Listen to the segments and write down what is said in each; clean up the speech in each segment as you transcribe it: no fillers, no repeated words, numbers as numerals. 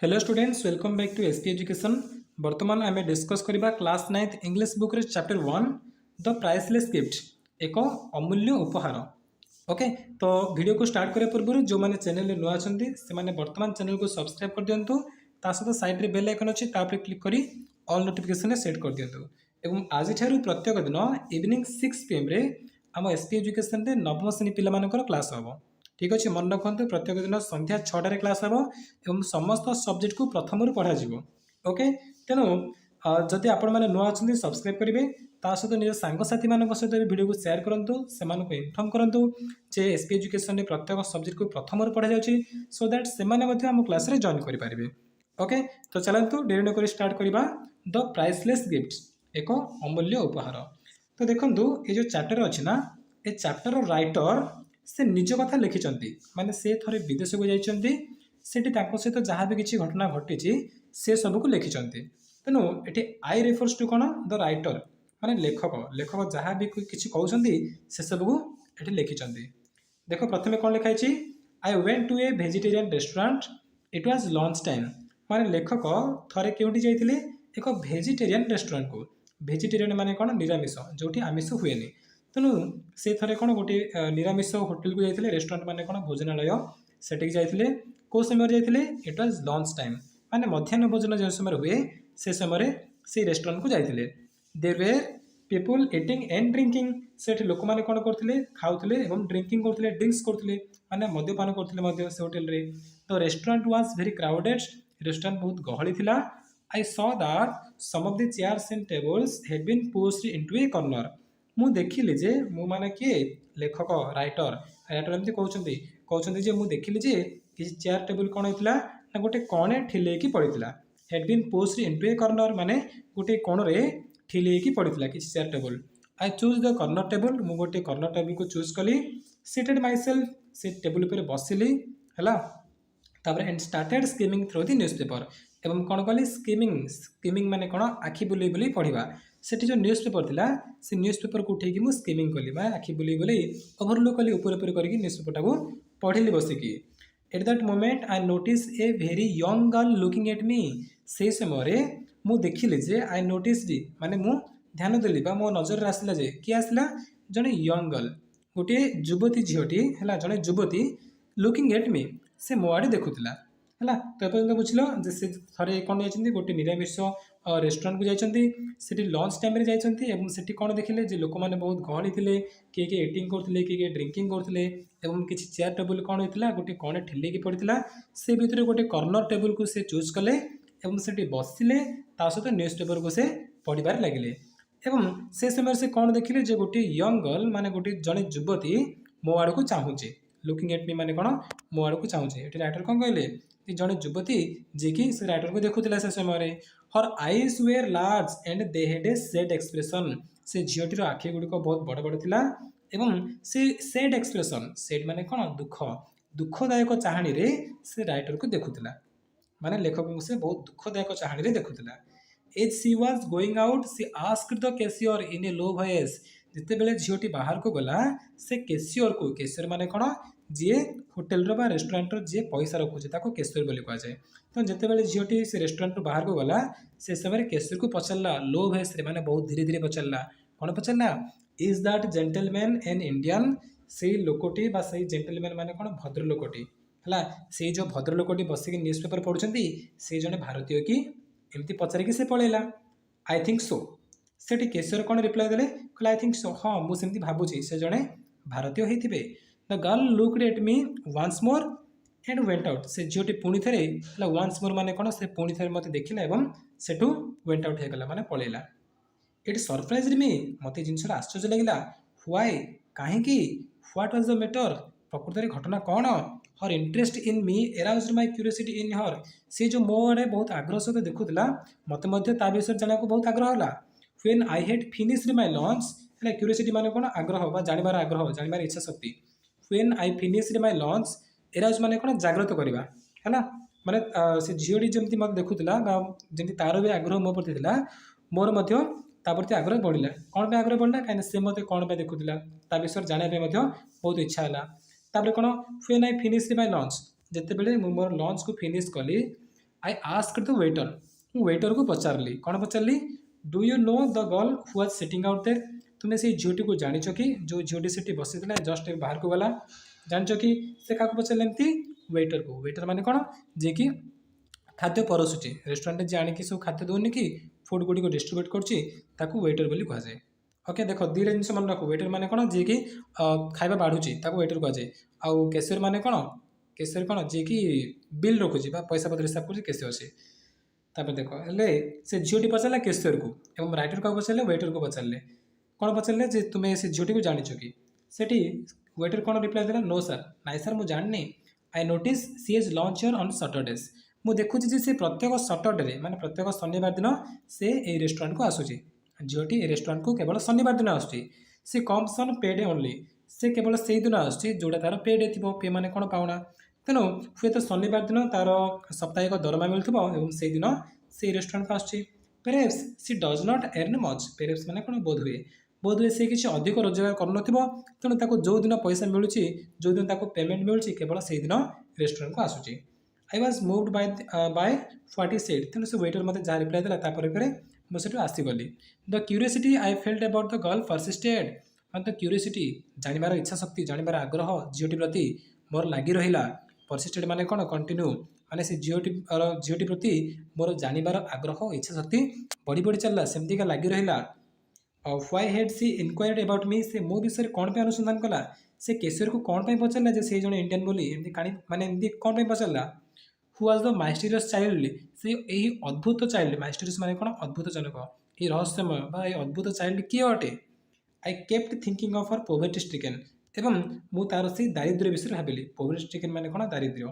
Hello students, welcome back to SP education. वर्तमान आम discuss करबा क्लास 9th इंग्लिश बुक रे चैप्टर 1 द प्राइसलेस गिफ्ट, एक अमूल्य उपहार। ओके, तो वीडियो को स्टार्ट करने पूर्व जो मैंने चैनल नुआ अच्छे से वर्तमान चैनल को सब्सक्राइब कर दिंतु। ता सहित साइड रे बेल आइकन अच्छी क्लिक करी ऑल नोटिफिकेशन सेट कर दिंतु। एवं आज प्रत्येक दिन इवनिंग 6 PM रे आम एसपी एजुकेशन रे नवम श्रेणी पिलामानकर क्लास हम। ठीक अच्छे, मन रखु प्रत्येक दिन संध्या 6टार क्लास हम एवं समस्त सब्जेक्ट को प्रथम पढ़ा ओके। तेणु जदि आपण मैंने नुआ अच्छे सब्सक्राइब करेंगे, ता सहित निज सांगसाथी मान सहित वीडियो को शेयर करूँ, से इनफर्म करूँ जे एसपी एजुकेशन प्रत्येक सब्जेक्ट को प्रथम पढ़ा जाऊँगी, सो दैट से आम क्लास जॉइन करेंगे। ओके, तो चलतु डेरी नक स्टार्ट करवा द प्राइसलेस गिफ्ट, एक अमूल्य उपहार। तो देखो ये जो चैप्टर अच्छी ना, ये चैप्टर राइटर से निज कथा लिखिं, माने से थे विदेश को जाइए, सहित जहाँ भी किसी घटना घटी से सब को लिखिं। तेणु ये आई रेफर्स टू कौन, द राइटर माने लेखक। लेखक जहाँ भी किसी कहते से सब को ये लिखिं। देख प्रथम कौन लिखाई, I went to a vegetarian restaurant, it was lunch time. माने लेखक थे क्योंटी जाइए, एक वेजिटेरियन रेस्टोरेंट को। वेजिटेरियन माने कौन, निरामिष, जो आमिष हुए। तेणु से थे कौन गोटे निरामिष होटेल को जाइए, रेस्टोरेंट माने कौन भोजनालय, सेठी जाइए। कौ समय जाइए, इट वाज लंच टाइम माने मध्याह्न भोजन जो समय हुए से समय से रेस्टोरेंट को जाइए। There were people eating and drinking, से लोक मैंने कौन करते, खाऊले और ड्रिंकिंग करते, ड्रिंक्स करते माने मद्यपान करते से होटेल रे। तो restaurant was very crowded, restaurant बहुत गहली थिला। I saw that some of the chairs and tables had been pushed into a corner. मु देखिली जे मु माने किए, लेखक राइटर राइटर एमती कहते जे मु देखिली जे किसी चेयर टेबल कौन होता ना गोटे कणे ठिलेकी पड़ता। Had been pushed into a corner माने गोटे कोणे ठिलेकी पड़ता किसी chair table. I choose the corner table, मु गोटे कॉर्नर टेबल को चूज कली। सीटेड माई सेल्फ, से टेबल पर बसिली है। तापर and started skimming through the newspaper. एवं कौन कली, स्किमिंग माने कौन, आखि बुले बुले पढ़ा। सेठी जो न्यूज पेपर थिला, से न्यूज पेपर को उठेकी मु स्किमिंग कली, मैं आखि बुले बुले ओभरलुक कली ऊपर ऊपर करके न्यूज पेपर को पढ़िली बसिकी। At that moment I notice a very young girl looking at me. से समय मु देखिली जे, आई नोटिस माने मु ध्यान देली बा मो नजर आसला जे किए आसला, जड़े यंग गर्ल, गोटे युवती झीटी है, जड़े युवती लुकिंग एट मी, से मो आड़े देखुला है। तो एपर्तंत बुझल जे से थे कौन जाइए, गोटे निरामिष रेस्टोरेंट को जाइए, लंच टाइम जाइए। कौन देखिले जे लोक मैंने बहुत गहली थे, किए किए एटिंग करते, किए ड्रिंकिंग करते, किसी चेयर टेबल कौन होता गोटे कणे ठिलेकी पड़ता। से भितर गोटे कॉर्नर टेबल को से चूज कले से बसिले, सहित न्यूज पेपर को से पढ़ार लगे। एवं से समय से कौन देखिले जे गोटे यंग गर्ल माने गोटे जड़े युवती मो आड़ को चाहूचे, लुकिंग एट मी माने कौन, मो आड़ को चाहूचे। ये राइटर कौन कहले, जड़े युवती जी कि से राइटर को देखुला से समय। Her eyes were large and they had a sad expression. से झीटीर आखि गुड़िक बहुत बड़ बड़ थिला एवं से सैड एक्सप्रेशन, सैड माने कौन, दुख, दुखदायक चाहानी रे से राइटर को देखुला, माने लेखक को से बहुत दुखदायक चाहानी रे देखुला। As she was going out she asked the cashier in a low voice. जिते बेले झीटी बाहर को गला, से कैशियर को, कैशियर माने कौन, जी होटेल बा रेस्टोरेंट जी पैसा रखुचे ताको कैशियर बोली कहुए। तो जिते बेले झीटी से रेस्टोरेंट बाहर को गला, से समय कैशियर को पचारा लो वॉइस रे, माने बहुत धीरे धीरे पचारा। कौन पचारा, is that gentleman an Indian. से लोकटी बा से जेंटलमैन माने कौन, भद्र लोकटी है। से जो भद्र लोकटी बसिक न्यूज पेपर पढ़ुंट, से जड़े भारतीय कि एमती पचारिकी से पलैला। आई थिंक सो, से कैशियर कौन रिप्लाई देले, कहले आई थिंक सो, हाँ मुझे भावुची से जड़े भारतीय होते। The girl looked at me once more and went out. से झीटी पुणी थे वन्स मोर माने कौन, से पुणी थे मत देखला और सेठू वेंट आउट होगला माने पलैला। इट सरप्राइज मी, मत जिनस आश्चर्य लगे। व्हाई, कहीं, व्हाट वाज द मैटर, प्रकृत में घटना कौन। Her interest in me aroused my curiosity in her. से जो मो आड़े बहुत आग्रह सहित देखुला, मत ता विषय जाना को बहुत आग्रह है। When I had finished my lunch, है क्यूरियोसिटी माने कौन, आग्रह बा जानिबार आग्रह, जानिबार इच्छा शक्ति। When I finished my lunch, arouse माने कौन, जागृत करवा है। माने से झीटी जमी मत देखुला, जमी तार भी आग्रह मो प्रति था, मोर प्रति आग्रह बढ़ला। कौन पे आग्रह बढ़ला, कहीं से मत कौन पे देखुला, ता विषय जानापे बहुत इच्छा है। तापर कौन, when I finished my lunch, जिते बेले मोर लंच को फिनिश कली, आई आस्क्ड द वेटर, ମୁଁ ୱେଟରକୁ ପଚାରିଲି, କ'ଣ ପଚାରିଲି? Do you know the girl who was sitting out there, ତୁମେ ସେଇ ଝିଅଟିକୁ ଜାଣିଛ କି ଯେଉଁ ଝିଅଟି ସେଠି ବସିଥିଲା ଜଷ୍ଟ ବାହାରକୁ ଗଲା, ଜାଣିଛ କି? ସେ କାହାକୁ ପଚାରିଲେ ଏମିତି? ୱେଟରକୁ। ୱେଟର ମାନେ କ'ଣ? ଯିଏକି ଖାଦ୍ୟ ପରସୁଛି, ରେଷ୍ଟୁରାଣ୍ଟରେ ଯିଏ ଆଣିକି ସବୁ ଖାଦ୍ୟ ଦେଉନି କି ଫୁଡ୍ ଗୁଡ଼ିକ ଡିଷ୍ଟ୍ରିବ୍ୟୁଟ୍ କରୁଛି, ତାକୁ ୱେଟର ବୋଲି କୁହାଯାଏ। ଓକେ, ଦେଖ ଦୁଇଟା ଜିନିଷ ମନେ ରଖ। ୱେଟର ମାନେ କ'ଣ? ଯିଏକି ଖାଇବା ବାଢ଼ୁଛି, ତାକୁ ୱେଟର କୁହାଯାଏ। ଆଉ କ୍ୟାସିୟର ମାନେ କ'ଣ? କ୍ୟାସିୟର କ'ଣ? ଯିଏକି ବିଲ୍ ରଖୁଛି ବା ପଇସା ପତ୍ର ହିସାବ କରୁଛି, କ୍ୟାସିୟର ସେ। ତାପରେ ଦେଖ, ହେଲେ ସେ ଝିଅଟି ପଚାରିଲା କ୍ୟାସିୟରକୁ ଏବଂ ରାଇଟର କାହାକୁ ପଚାରିଲେ? ୱେଟରକୁ ପଚାରିଲେ। କ'ଣ ପଚାରିଲେ? ଯେ ତୁମେ ସେ ଝିଅଟିକୁ ଜାଣିଛ କି? ସେଠି ୱେଟର କ'ଣ ରିପ୍ଲାଏ ଦେଲା? ନୋ ସାର୍, ନାଇଁ ସାର୍ ମୁଁ ଜାଣିନି। I notice she is lunch here on Saturdays, ମୁଁ ଦେଖୁଛି ଯେ ସେ ପ୍ରତ୍ୟେକ ସଟରଡେରେ ମାନେ ପ୍ରତ୍ୟେକ ଶନିବାର ଦିନ ସେ ଏଇ ରେଷ୍ଟୁରାଣ୍ଟକୁ ଆସୁଛି। ଝିଅଟି ଏ ରେଷ୍ଟୁରାଣ୍ଟକୁ କେବଳ ଶନିବାର ଦିନ ଆସୁଛି। ସେ comes on pay day only, ସେ କେବଳ ସେଇ ଦିନ ଆସୁଛି ଯେଉଁଟା ତାର ପେ ଡେ ଥିବ। ପେ ମାନେ କ'ଣ? ପାଉଣା। ତେଣୁ ହୁଏତ ଶନିବାର ଦିନ ତାର ସାପ୍ତାହିକ ଦରମା ମିଳୁଥିବ ଏବଂ ସେଇଦିନ ସେଇ ରେଷ୍ଟୁରାଣ୍ଟକୁ ଆସୁଛି। ପେରେପ୍ସ ସି ଡଜ୍ ନଟ୍ ଏର୍ନ ମଚ୍, ପେରେପ୍ସ ମାନେ କ'ଣ? ବୋଧହୁଏ। ବୋଧହୁଏ ସେ କିଛି ଅଧିକ ରୋଜଗାର କରୁନଥିବ, ତେଣୁ ତାକୁ ଯେଉଁଦିନ ପଇସା ମିଳୁଛି, ଯେଉଁଦିନ ତାକୁ ପେମେଣ୍ଟ ମିଳୁଛି, କେବଳ ସେଇଦିନ ରେଷ୍ଟୁରାଣ୍ଟକୁ ଆସୁଛି। I was moved by what he said, ତେଣୁ ସେ ୱେଟର ମୋତେ ଯାହା ରିପ୍ଲାଏ ଦେଲା ତାପରେ ମୁଁ ସେଠୁ ଆସିଗଲି। The curiosity I felt about the girl persisted, ମାନେ ଦ କ୍ୟୁରିଓସିଟି ଜାଣିବାର ଇଚ୍ଛା ଶକ୍ତି, ଜାଣିବାର ଆଗ୍ରହ ଝିଅଟି ପ୍ରତି ମୋର ଲାଗି ରହିଲା। ପରସିଷ୍ଟେଡ୍ ମାନେ କ'ଣ? କଣ୍ଟିନ୍ୟୁ, ମାନେ ସେ ଝିଅଟି ପ୍ରତି ମୋର ଜାଣିବାର ଆଗ୍ରହ ଇଚ୍ଛା ଶକ୍ତି ବଢ଼ି ବଢ଼ି ଚାଲିଲା, ସେମିତିକା ଲାଗି ରହିଲା। ହ୍ୱାଇ ହେଡ୍ ସି ଇନକ୍ୱାୟର୍ଡ ଆବାଉଟ୍ ମି, ସେ ମୋ ବିଷୟରେ କ'ଣ ପାଇଁ ଅନୁସନ୍ଧାନ କଲା? ସେ କ୍ୟାସିୟରକୁ କ'ଣ ପାଇଁ ପଚାରିଲା ଯେ ସେ ଜଣେ ଇଣ୍ଡିଆନ୍ ବୋଲି? ଏମିତି କାଣି ମାନେ ଏମିତି କ'ଣ ପାଇଁ ପଚାରିଲା? ହୁ ୱାଜ୍ ଦ ମାଇଷ୍ଟେରିୟସ୍ ଚାଇଲ୍ଡ, ସେ ଏହି ଅଦ୍ଭୁତ ଚାଇଲ୍ଡ, ମାଇଷ୍ଟେରିୟସ୍ ମାନେ କ'ଣ? ଅଦ୍ଭୁତଜନକ, ଏହି ରହସ୍ୟମୟ ବା ଏହି ଅଦ୍ଭୁତ ଚାଇଲ୍ଡ କିଏ ଅଟେ? I kept thinking of her poverty stricken, ଏବଂ ମୁଁ ତାର ସେଇ ଦାରିଦ୍ର୍ୟ ବିଷୟରେ ଭାବିଲି। ପୋଭର୍ଟି ଷ୍ଟ୍ରିକେନ୍ ମାନେ କ'ଣ? ଦାରିଦ୍ର୍ୟ।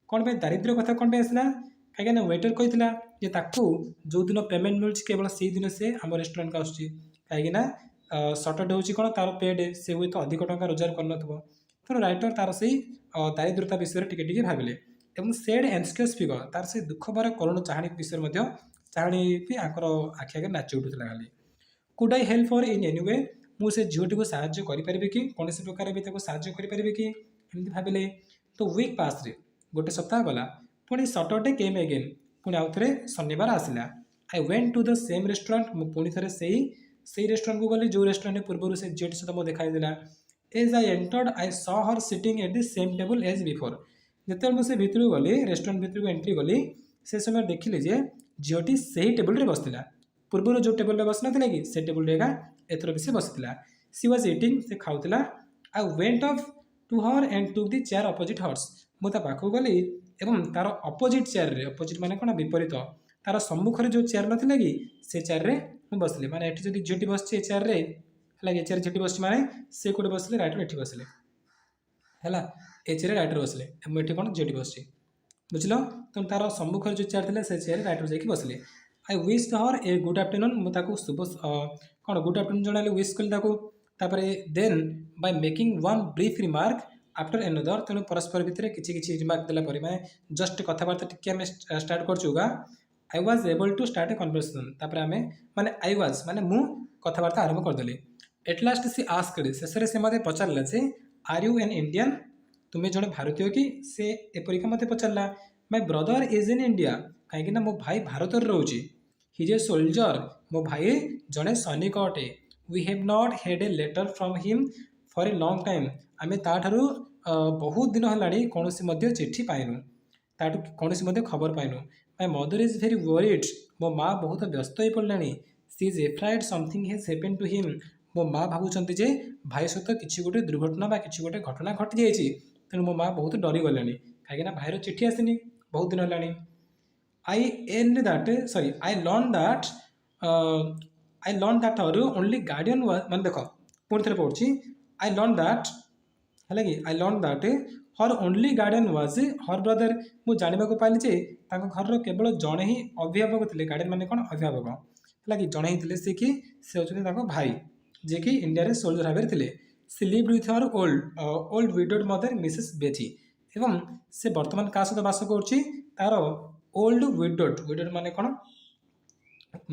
କ'ଣ ପାଇଁ ଦାରିଦ୍ର୍ୟ କଥା କ'ଣ ପାଇଁ ଆସିଲା? କାହିଁକିନା ୱେଟର କହିଥିଲା ଯେ ତାକୁ ଯେଉଁଦିନ ପେମେଣ୍ଟ ମିଳୁଛି କେବଳ ସେଇଦିନ ସେ ଆମ ରେଷ୍ଟୁରାଣ୍ଟକୁ ଆସୁଛି। କାହିଁକିନା ସଟରଡେ ହେଉଛି କ'ଣ? ତାର ପେ ଡେ, ସେ ହୁଏତ ଅଧିକ ଟଙ୍କା ରୋଜଗାର କରିନଥିବ। ତେଣୁ ରାଇଟର ତାର ସେଇ ଦାରିଦ୍ରତା ବିଷୟରେ ଟିକେ ଟିକେ ଭାବିଲେ ଏବଂ ସେଡ୍ ଏନ୍ସ୍କିୟସ୍ ଫିଗର, ତାର ସେଇ ଦୁଃଖ ଭରା କରୁଣ ଚାହାଣୀ ବିଷୟରେ ମଧ୍ୟ ଚାହାଣୀ ବି ଆଙ୍କର ଆଖି ଆଗରେ ନାଚି ଉଠୁଥିଲା ଖାଲି। Could I help her in any way, ମୁଁ ସେ ଝିଅଟିକୁ ସାହାଯ୍ୟ କରିପାରିବି କି? କୌଣସି ପ୍ରକାର ବି ତାକୁ ସାହାଯ୍ୟ କରିପାରିବି କି? ଏମିତି ଭାବିଲେ। ତ ୱିକ୍ ପାସ୍ରେ, ଗୋଟେ ସପ୍ତାହ ଗଲା। ପୁଣି ସଟରଡେ କେମ୍ ଏଗେନ୍, ପୁଣି ଆଉ ଥରେ ଶନିବାର ଆସିଲା। I went to the same restaurant, ମୁଁ ପୁଣି ଥରେ ସେଇ ରେଷ୍ଟୁରାଣ୍ଟକୁ ଗଲି ଯେଉଁ ରେଷ୍ଟୁରାଣ୍ଟ ପୂର୍ବରୁ ସେ ଝିଅଟି ସହିତ ମୁଁ ଦେଖା ହେଇଥିଲା। Age I entered I saw her sitting at the same table as before, ଯେତେବେଳେ ମୁଁ ସେ ଭିତରକୁ ଗଲି, ରେଷ୍ଟୁରାଣ୍ଟ ଭିତରକୁ ଏଣ୍ଟ୍ରି କଲି, ସେ ସମୟରେ ଦେଖିଲି ଯେ ଝିଅଟି ସେହି ଟେବୁଲରେ ବସିଥିଲା। ପୂର୍ବରୁ ଯେଉଁ ଟେବୁଲରେ ବସିନଥିଲା କି, ସେ ଟେବୁଲରେ ଏକା ଏଥର ବି ସେ ବସିଥିଲା। ସି ୱାଜ୍ ଇଟିଂ, ସେ ଖାଉଥିଲା। I went off to her and took the chair opposite hers, ମୁଁ ତା ପାଖକୁ ଗଲି ଏବଂ ତାର ଅପୋଜିଟ୍ ଚେୟାରରେ, ଅପୋଜିଟ୍ ମାନେ କ'ଣ? ବିପରୀତ, ତାର ସମ୍ମୁଖରେ ଯେଉଁ ଚେୟାର ନଥିଲା କି, ସେ ଚେୟାରରେ ମୁଁ ବସିଲି। ମାନେ ଏଠି ଯଦି ଝିଅଟି ବସିଛି ଏ ଚେୟାରରେ, ହେଲା, ଏ ଚେୟାର ଝିଅଟି ବସିଛି ମାନେ ସେ କୋଉଠି ବସିଲେ? ରାଇଟର ଏଠି ବସିଲେ, ହେଲା, ଏ ଚେୟାରରେ ରାଇଟର ବସିଲେ, ମୁଁ ଏଠି କ'ଣ? ଝିଅଟି ବସିଛି, ବୁଝିଲ? ତେଣୁ ତାର ସମ୍ମୁଖରେ ଯେଉଁ ଚେୟାର ଥିଲା ସେ ଚେୟାରରେ ରାଇଟର ଯାଇକି ବସିଲେ। I wished her a good afternoon, ମୁଁ ତାକୁ ଶୁଭ କ'ଣ ଗୁଡ୍ ଆଫ୍ଟରନୁନ୍ ଜଣାଇଲି, ୱିଶ୍ କଲି ତାକୁ। ତାପରେ then by making one brief remark after another, ତେଣୁ ପରସ୍ପର ଭିତରେ କିଛି କିଛି ରିମାର୍କ ଦେଲା ପରେ, ମାନେ ଜଷ୍ଟ କଥାବାର୍ତ୍ତା ଟିକେ ଆମେ ଷ୍ଟାର୍ଟ କରୁଛୁ ଗା। I was able to start a conversation, ତାପରେ ଆମେ ମାନେ ଆଇ ୱାଜ୍ ମାନେ ମୁଁ କଥାବାର୍ତ୍ତା ଆରମ୍ଭ କରିଦେଲି। ଏଟ୍ ଲାଷ୍ଟ ସି ଆସ୍କଡ୍, ଶେଷରେ ସେ ମୋତେ ପଚାରିଲା ଯେ ଆର୍ ୟୁ ଏନ୍ ଇଣ୍ଡିଆନ୍, ତୁମେ ଜଣେ ଭାରତୀୟ କି? ସେ ଏପରିକା ମୋତେ ପଚାରିଲା। ମାଇ ବ୍ରଦର ଇଜ୍ ଇନ୍ ଇଣ୍ଡିଆ, କାହିଁକିନା ମୋ ଭାଇ ଭାରତରେ ରହୁଛି। ହି ଇଜ୍ ଏ ସୋଲଜର, ମୋ ଭାଇ ଜଣେ ସୈନିକ ଅଟେ। We have not had a letter from him for a long time, ଆମେ ତାଠାରୁ ବହୁତ ଦିନ ହେଲାଣି କୌଣସି ମଧ୍ୟ ଚିଠି ପାଇନୁ, ତାଠୁ କୌଣସି ମଧ୍ୟ ଖବର ପାଇନୁ। My mother is very worried, ମୋ ମା ବହୁତ ବ୍ୟସ୍ତ ହୋଇପଡ଼ିଲାଣି। She is afraid something has happen to him, ମୋ ମା ଭାବୁଛନ୍ତି ଯେ ଭାଇ ସହିତ କିଛି ଗୋଟେ ଦୁର୍ଘଟଣା ବା କିଛି ଗୋଟେ ଘଟଣା ଘଟିଯାଇଛି। ତେଣୁ ମୋ ମା ବହୁତ ଡରିଗଲେଣି, କାହିଁକିନା ଭାଇର ଚିଠି ଆସିନି ବହୁତ ଦିନ ହେଲାଣି। I learn that her only guardian was, ମାନେ ଦେଖ ପୁଣି ଥରେ ପଢ଼ୁଛି। ଆଇ ଲର୍ନ ଦ୍ୟାଟ୍, ହେଲା କି, I learn that her only guardian was her brother, ମୁଁ ଜାଣିବାକୁ ପାଇଲି ଯେ ତାଙ୍କ ଘରର କେବଳ ଜଣେ ହିଁ ଅଭିଭାବକ ଥିଲେ। ଗାର୍ଡିଆନ୍ ମାନେ କ'ଣ? ଅଭିଭାବକ, ହେଲା କି, ଜଣେ ହିଁ ଥିଲେ, ସେ କି ସେ ହେଉଛନ୍ତି ତାଙ୍କ ଭାଇ, ଯିଏକି ଇଣ୍ଡିଆରେ ସୋଲଜର ଭାବରେ ଥିଲେ। ସେ lived with her old widowed mother Mrs Betty, ଏବଂ ସେ ବର୍ତ୍ତମାନ କାହା ସହିତ ବାସ କରୁଛି? ତାର ଓଲ୍ଡ ୱିଡୋଡ୍ ମାନେ କ'ଣ?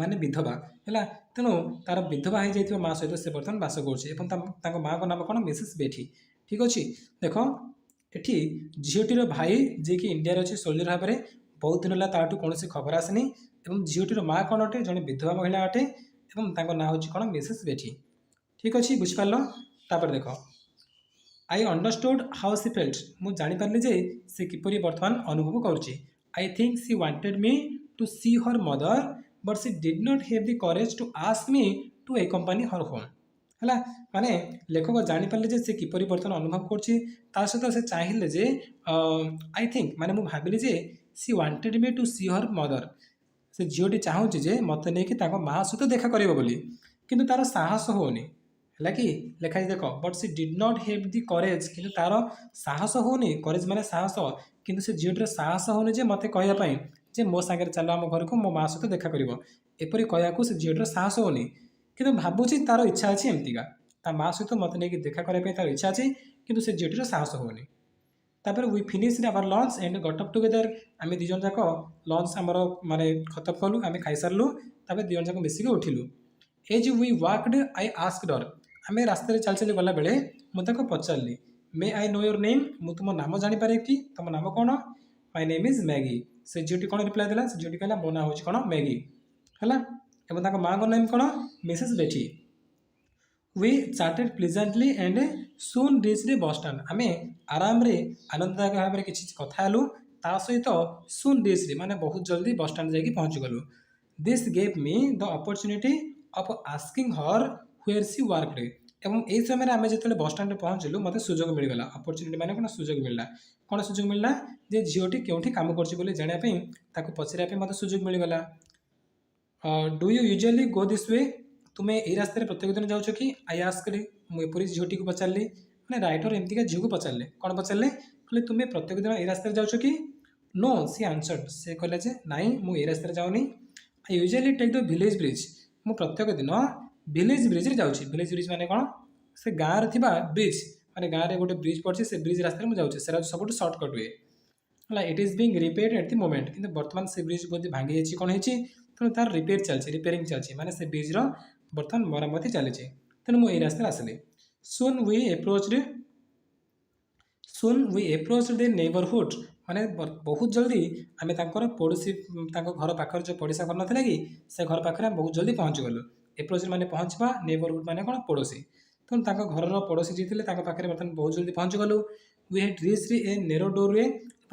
ମାନେ ବିଧବା, ହେଲା। ତେଣୁ ତାର ବିଧବା ହେଇଯାଇଥିବା ମା ସହିତ ସେ ବର୍ତ୍ତମାନ ବାସ କରୁଛି ଏବଂ ତାଙ୍କ ମାଙ୍କ ନାମ କ'ଣ? Mrs Bethy. ଠିକ୍ ଅଛି, ଦେଖ ଏଠି ଝିଅଟିର ଭାଇ ଯିଏକି ଇଣ୍ଡିଆରେ ଅଛି ସୋଲଜର ଭାବରେ, बहुत दिन है ताठू कौन खबर आसनी एवं झीटीर माँ कौन अटे जड़े विधवा महिला अटे एवं ना हूँ कौन मिसेस बेटी। ठीक अच्छे बुझिपार तापर देख I understood how she felt मुझे जापारि जे सी किपरि बर्तमान अनुभव करुच्ची। I think she wanted me to see her mother but she did not have the courage to ask me to accompany her home है माने लेखक जापारे जे किपरि बर्तमान अनुभव कर सहित से चाहिए जे आई थिंक माने मुझे भाविली जे she wanted me to see her mother से झीटी चाहूँगी जे मत नहीं माँ सहित देखा कर किंतु तार साहस होनी है कि लिखाई देख but she did not have the courage कि तार साहस होनी करेज माने साहस किंतु से झीटर साहस होनी जे मत कहवाई जे मो सागर चल आम घर को मो माँ सहित देखा करपरी कहू से झीटर साहस होनी कि भावुची तार इच्छा अच्छी एमतीका ता माँ सहित मत नहीं देखा करने तार इच्छा अच्छी किंतु से झीटर साहस होनी। तापर we finish our lunch and got up together आम दिजन जाक लंच आमर माने खत्म कलु आम खाई सारू तापर दिजन जाक मिसिक उठिलु। As we walked I asked her आम रास्ते चल चली गला बेले मुझे पचारि may I know your name मु तुम नाम जानीपे कि तुम नाम कौन माय नेम इज मैगी से झीटी कौन रिप्लाई देला से झीटी कहला मो ना हूँ कौन मैगी है माँ को नेम कौन Mrs Betty. We chatted pleasantly and soon reached bus stand आम आराम आनंददायक भाव में किसी कथा सहित सुन रिच्ड माने बहुत जल्दी बस स्टाण्ड जाकि पहुँची गलु। This gave me the opportunity of asking her where she worked एवं यही समय आम जो बस स्टाण्ड पहुँचलु मत सुजोग मिलगला अपॉर्चुनिटी माने कौन सुजोग मिलला कौन सुजोग मिलला जे झीटी क्योंठी काम कर जानापी पचारे मत सुजोग मिलगला। Do you usually go this way तुम्हें यही रास्ते प्रत्येक दिन जाऊँ कि आई आस्क्ड मुझे झीटी को पचारि मैंने राइटर एमतीका झील को पचारे कौन पचारे कहले तुम्हें प्रत्येक दिन यही रास्ते जाऊँ कि नो सी आंसर्ड से कहले जे नाई मुझे रास्ते जाऊनी I usually take the village bridge मु प्रत्येक दिन विलेज ब्रिज जाऊँगी विलेज ब्रिज माने कौन से गाँव थी ब्रिज माने गाँव में गोटे ब्रिज पड़ी से ब्रिज रास्ते मुझे जाऊँगी से सब सर्टकट वे है it is being repaired at the moment कि बर्तमान से ब्रिज बोध भांगी जाइए कौन है तेणु तार रिपेयर चलती रिपेयरिंग चलती माने से ब्रिज्र बर्तमान मरामती चली तेणु मुझे रास्ते आसली। सुन वी एप्रोच्ड द नेबरहुड माने बहुत जल्दी आम पड़ोसी घर पाखर जो पड़ोसा घर ना कि से घर पाखे बहुत जल्दी पहुँच गलु। एप्रोच माने पहुँचवा नेबरहुड माने कौन पड़ोसी तेणु घर पड़ोसी जी थे पाखे बर्तमान बहुत जल्दी पहुँच गलु। We had reached a narrow doorway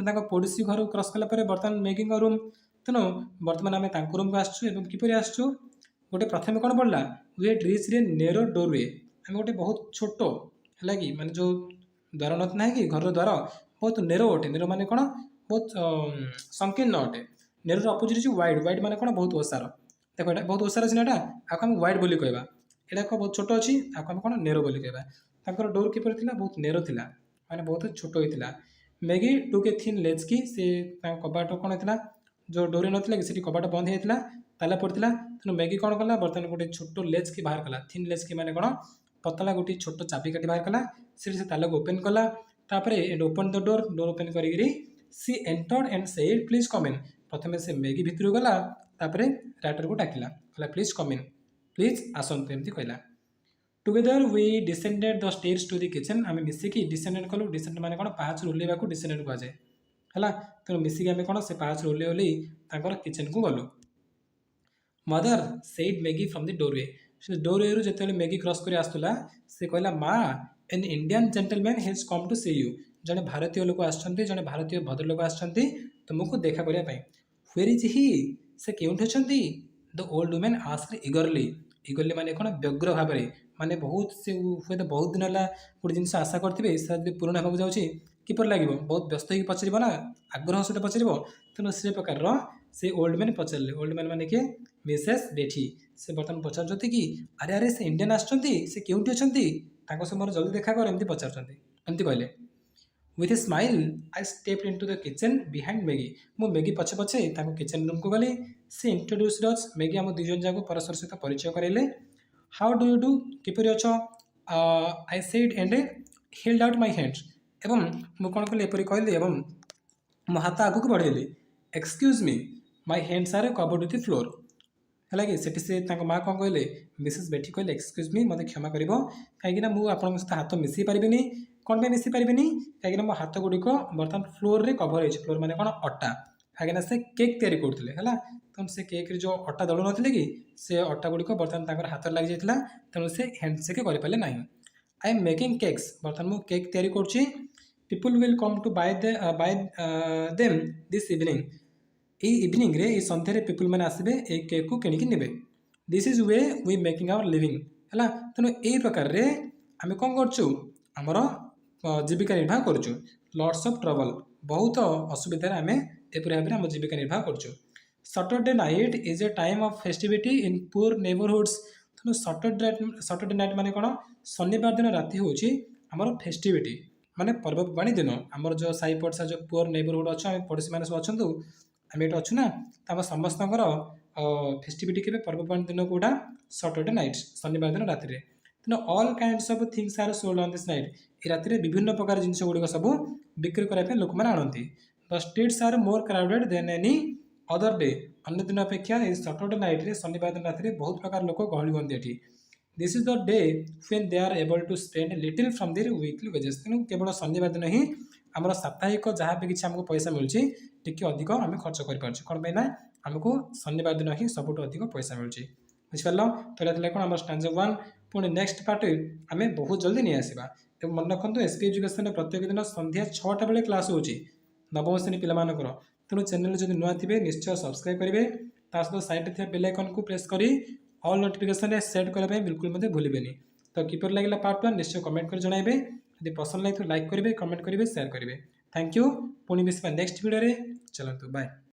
पड़ोसी घर क्रॉस कलापर बर्तमान मैगी रूम तेणु बर्तमान आम रूम को आसचु किपर आसचु गोटे प्रथम कौन पड़ा we had reached a narrow doorway आम गोटे बहुत छोट है कि माने जो द्वार ना कि घर द्वार बहुत नेरो अटे नेरो माने कौन बहुत संकीर्ण अटे नेरोर अपोजिट वाइड वाइड माने कौन बहुत ओसार देख ये बहुत ओसार अच्छी ना आपको आम वाइड बोली कहवा यहाँ बहुत छोट अच्छी आपको आम कौन नेरो बोली कहवा डोर किपर थी बहुत नेरो थी माने बहुत छोट होता। मैगी टुक ए थिन लेज की से कबाट कौन होता जो डोरी नाला कि सीटी कबाट बंद होता ताला पड़ता तेणु मैगी कौन कला बर्तमान गोटे छोट लेज की बाहर कला थिन लेज की माने कौन पतला गोटे छोट चाबी काटी बाहर कला से ताला को ओपन कला तापर and open the door door open करी she entered and said please come in प्रथम से मैगी भितर गला तापर राइटर को डाकिला कहला प्लीज कम इन प्लीज आसतु एमती कहला। Together we descended the stairs to the kitchen आम मिसिकी डिसेंडेड कलु डिसेंड माने कौन पाहाच ओह्लैवा को डिसेंडेड कहुए है तेणु मिसिकी आम कौन से पाहाच ओह्लै ओह्लै किचन को गलु। Mother said Maggie from the doorway से डोरवे रु जो मैगी क्रॉस कर आसला से कहला माँ an Indian gentleman has come to see you जड़े भारतीय लोक आसछन्ती जड़े भारतीय भद्रलोक आसछन्ती तुमको देखा करने व्वेयर इज ही से केउंठी अछन्ती the old women asked eagerly eagerly माने कौन व्यग्र भाव में माने बहुत से हुए तो बहुत दिन है गोटे जिन आशा करेंगे से पूरण होगा जाऊँगी किपर लगे बहुत व्यस्त हो पचार ना आग्रह सहित पचार तेणु से प्रकार से ओल्ड मैन पचारे ओल्ड मैन माने किए मिसेस बेटी से बर्तमान पचार कि अरे अरे से इंडियन आसछन्ती से केउंठी अछन्ती से मोर जल्दी देखा कर एमती पचार एमती कहले। With a smile I stepped into the kitchen behind Maggi मु मैगी पछे पछे किचन रूम को गली से इंट्रोड्यूस्ड अस मैगी आम दुजन जाक परस्पर सहित परिचय कराइले। हाउ डू यू डू किपरि अछ I said and held out my hands एवं मु कौन कली एपरी कहली एवं मो हाथ आगू को बढ़ेली excuse me my hands are covered with flour है कि से माँ कौन कहले मिसेस बेटी कहले एक्सक्यूज मी मत क्षमा कर कहीं मुझे आपन सहित हाथ मिसई पारिनी कौन पे मिसई पारिनी कहीं मो हाथ गुड़िक बर्तमान फ्लोर रे कभर हो फ्लोर माने कौन अटा आगे से केक तैयारी करते है तेणु से केक जो अटा दलु नथिले कि से अटा गुड़िक बर्तमान हाथ लग जाता तेणु से हैंडसेक करें ना। आई एम मेकिंग केक्स बर्तमान मुझे केक तैयारी करुच्ची people will come to buy them this evening evening रे संध्यारे पीपुल मैंने आसबे ए केक को किणिकी नेबे this is way we making our living है तेणु यही प्रकार रे आम कौन करूँ आमर जीविका निर्वाह करुँ लॉट्स ऑफ ट्रबल बहुत असुविधा आम एपरी भाव में आम जीविका निर्वाह करुँ। Saturday night is a time of festivity in poor neighbourhoods तेणु सैटरडे नाइट माने कौन शनिवार दिन राति हूँ आमर फेस्टिविटी माने पर्वपर्वाणी दिन आमर जो साई पड़सा जो पुअर नेबरहुड अच्छा पड़ोशी मैंने सब अच्छा आम ये अच्छु ना तो आम समस्त फेस्टिविटी के पर्वपर्वाणी दिन कौटा सैटरडे नाइट शनिवार दिन राति तेना all kinds of things are sold on this night ये राति विभिन्न प्रकार जिनस गुड़िक सब बिक्री करने लोक मैंने आनती the streets are more crowded than any other day अन्य दिन अपेक्षा सैटरडे नाइट रे शनिवार दिन राति बहुत प्रकार लोक गहली हुए ये this is the day when they are able to spend little from their weekly wages तेणु केवल शनिवार दिन ही आमर साप्ताहिक जहाँ भी किसी आमको पैसा मिलूँ टी अधिक आम खर्च कर कौन ना आमको शनिवार दिन ही सबुठ अधिक पैसा मिलूँ बुझिपार तो ये कौन आम स्टांजा 1 पुणी नेक्स्ट पार्ट आम बहुत जल्दी नहीं आसवा मन रखु एसपी एजुकेशन प्रत्येक दिन संध्या 6टा बेले क्लास हो नवम श्रेणी पिलामानकर तेणु चैनल जब नुआ थे निश्चय सब्सक्राइब करेंगे सहित साइड थे बेल आइकन को प्रेस कर ऑल नोटिफिकेशन सेट करने बिल्कुल मत भूलें। तो किपर लगे पार्ट 1 निश्चय कमेंट कर जणाइबे यदि पसंद लगे तो लाइक करेंगे कमेंट करेंगे शेयर करेंगे। थैंक यू पुणी मिसवा नेक्स्ट वीडियो चलतु बाय।